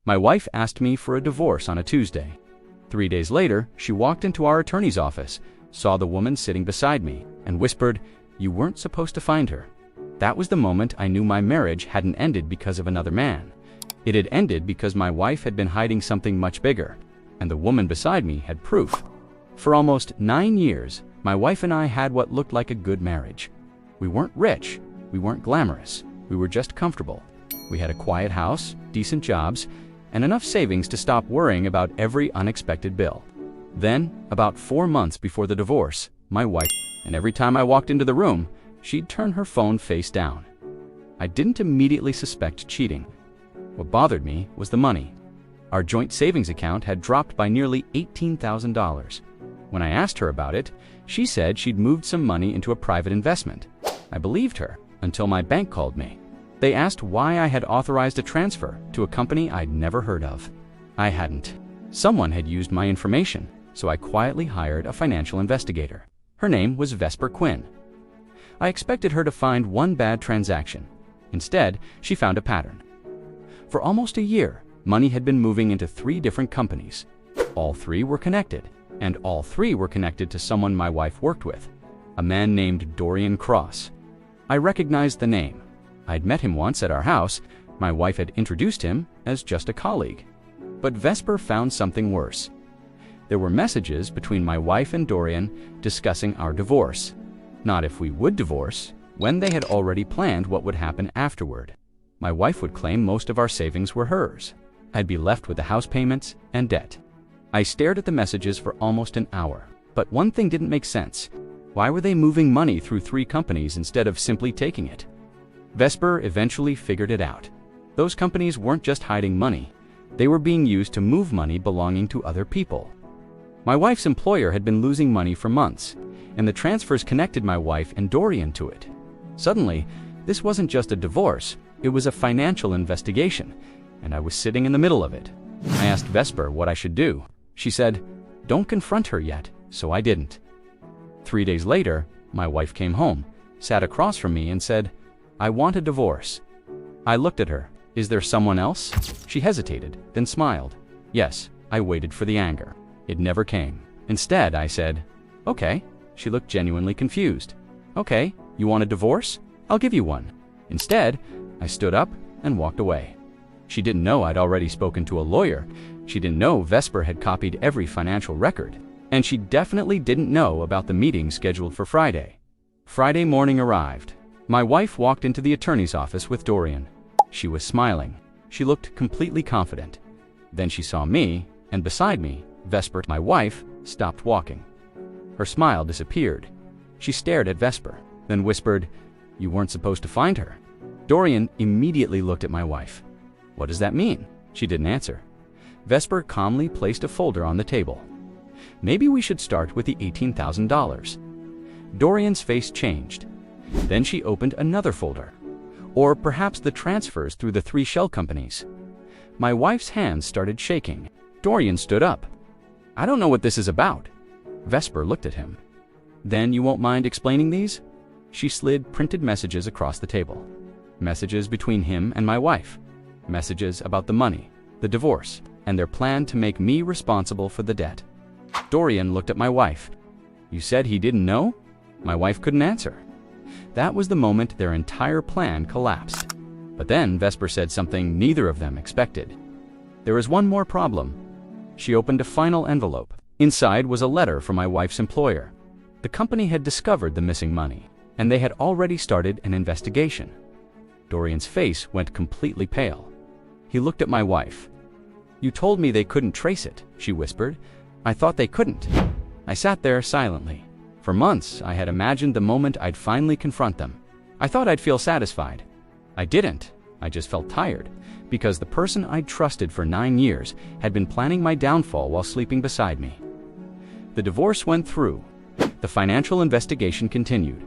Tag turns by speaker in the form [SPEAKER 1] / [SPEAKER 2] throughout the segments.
[SPEAKER 1] My wife asked me for a divorce on a Tuesday. 3 days later, she walked into our attorney's office, saw the woman sitting beside me, and whispered, "You weren't supposed to find her." That was the moment I knew my marriage hadn't ended because of another man. It had ended because my wife had been hiding something much bigger, and the woman beside me had proof. For almost 9 years, my wife and I had what looked like a good marriage. We weren't rich, we weren't glamorous, we were just comfortable. We had a quiet house, decent jobs, and enough savings to stop worrying about every unexpected bill. Then, about 4 months before the divorce, my wife, and every time I walked into the room, she'd turn her phone face down. I didn't immediately suspect cheating. What bothered me was the money. Our joint savings account had dropped by nearly $18,000. When I asked her about it, she said she'd moved some money into a private investment. I believed her until my bank called me. They asked why I had authorized a transfer to a company I'd never heard of. I hadn't. Someone had used my information, so I quietly hired a financial investigator. Her name was Vesper Quinn. I expected her to find one bad transaction. Instead, she found a pattern. For almost a year, money had been moving into 3 different companies. All 3 were connected, and all 3 were connected to someone my wife worked with, a man named Dorian Cross. I recognized the name. I'd met him once at our house. My wife had introduced him as just a colleague. But Vesper found something worse. There were messages between my wife and Dorian discussing our divorce. Not if we would divorce, when they had already planned what would happen afterward. My wife would claim most of our savings were hers. I'd be left with the house payments and debt. I stared at the messages for almost an hour, but one thing didn't make sense. Why were they moving money through 3 companies instead of simply taking it? Vesper eventually figured it out. Those companies weren't just hiding money. They were being used to move money belonging to other people. My wife's employer had been losing money for months, and the transfers connected my wife and Dorian to it. Suddenly, this wasn't just a divorce, it was a financial investigation, and I was sitting in the middle of it. I asked Vesper what I should do. She said, "Don't confront her yet," so I didn't. 3 days later, my wife came home, sat across from me and said, "I want a divorce." I looked at her. "Is there someone else?" She hesitated, then smiled. Yes, I waited for the anger. It never came. Instead, I said, "Okay." She looked genuinely confused. "Okay, you want a divorce? I'll give you one." Instead, I stood up and walked away. She didn't know I'd already spoken to a lawyer. She didn't know Vesper had copied every financial record. And she definitely didn't know about the meeting scheduled for Friday. Friday morning arrived. My wife walked into the attorney's office with Dorian. She was smiling. She looked completely confident. Then she saw me, and beside me, Vesper, my wife, stopped walking. Her smile disappeared. She stared at Vesper, then whispered, "You weren't supposed to find her." Dorian immediately looked at my wife. "What does that mean?" She didn't answer. Vesper calmly placed a folder on the table. "Maybe we should start with the $18,000. Dorian's face changed. Then she opened another folder. Or perhaps the transfers through the 3 shell companies. My wife's hands started shaking. Dorian stood up. "I don't know what this is about." Vesper looked at him. "Then you won't mind explaining these?" She slid printed messages across the table. Messages between him and my wife. Messages about the money, the divorce, and their plan to make me responsible for the debt. Dorian looked at my wife. "You said he didn't know?" My wife couldn't answer. That was the moment their entire plan collapsed. But then Vesper said something neither of them expected. "There is one more problem." She opened a final envelope. Inside was a letter from my wife's employer. The company had discovered the missing money, and they had already started an investigation. Dorian's face went completely pale. He looked at my wife. "You told me they couldn't trace it," she whispered. "I thought they couldn't." I sat there silently. For months, I had imagined the moment I'd finally confront them. I thought I'd feel satisfied. I didn't. I just felt tired, because the person I'd trusted for 9 years had been planning my downfall while sleeping beside me. The divorce went through. The financial investigation continued.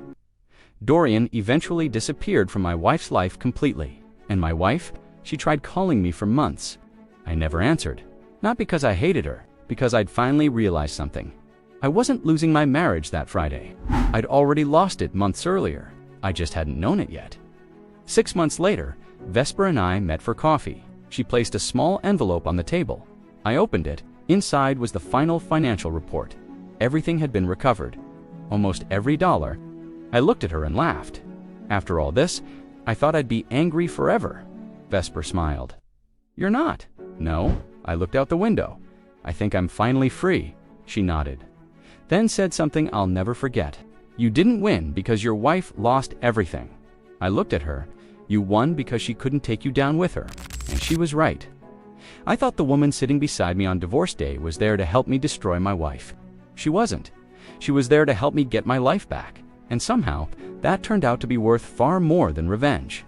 [SPEAKER 1] Dorian eventually disappeared from my wife's life completely. And my wife, she tried calling me for months. I never answered. Not because I hated her, because I'd finally realized something. I wasn't losing my marriage that Friday. I'd already lost it months earlier. I just hadn't known it yet. 6 months later, Vesper and I met for coffee. She placed a small envelope on the table. I opened it. Inside was the final financial report. Everything had been recovered. Almost every dollar. I looked at her and laughed. After all this, I thought I'd be angry forever. Vesper smiled. You're not. No. I looked out the window. I think I'm finally free. She nodded. Then said something I'll never forget. You didn't win because your wife lost everything. I looked at her. You won because she couldn't take you down with her. And she was right. I thought the woman sitting beside me on divorce day was there to help me destroy my wife. She wasn't. She was there to help me get my life back. And somehow, that turned out to be worth far more than revenge.